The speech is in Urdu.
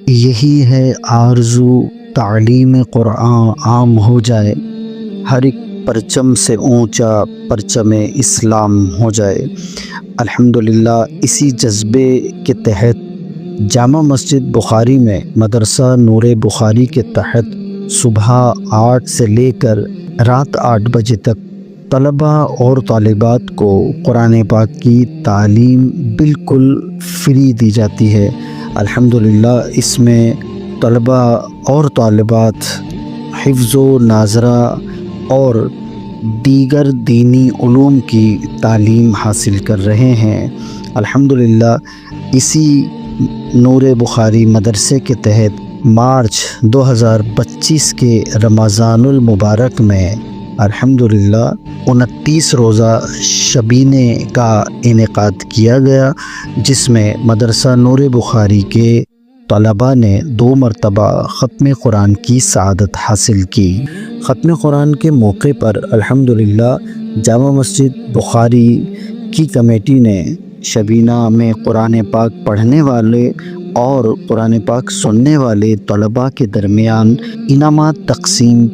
یہی ہے آرزو تعلیم قرآن عام ہو جائے، ہر ایک پرچم سے اونچا پرچم اسلام ہو جائے۔ الحمدللہ اسی جذبے کے تحت جامع مسجد بخاری میں مدرسہ نور بخاری کے تحت صبح 8 سے لے کر رات 8 بجے تک طلباء اور طالبات کو قرآن پاک کی تعلیم بالکل فری دی جاتی ہے۔ الحمدللہ اس میں طلباء اور طالبات حفظ و ناظرہ اور دیگر دینی علوم کی تعلیم حاصل کر رہے ہیں۔ الحمدللہ اسی نور بخاری مدرسے کے تحت مارچ 2025 کے رمضان المبارک میں الحمدللہ 29 روزہ شبینے کا انعقاد کیا گیا، جس میں مدرسہ نور بخاری کے طلباء نے 2 مرتبہ ختم قرآن کی سعادت حاصل کی۔ ختم قرآن کے موقع پر الحمدللہ جامع مسجد بخاری کی کمیٹی نے شبینہ میں قرآن پاک پڑھنے والے اور قرآن پاک سننے والے طلباء کے درمیان انعامات تقسیم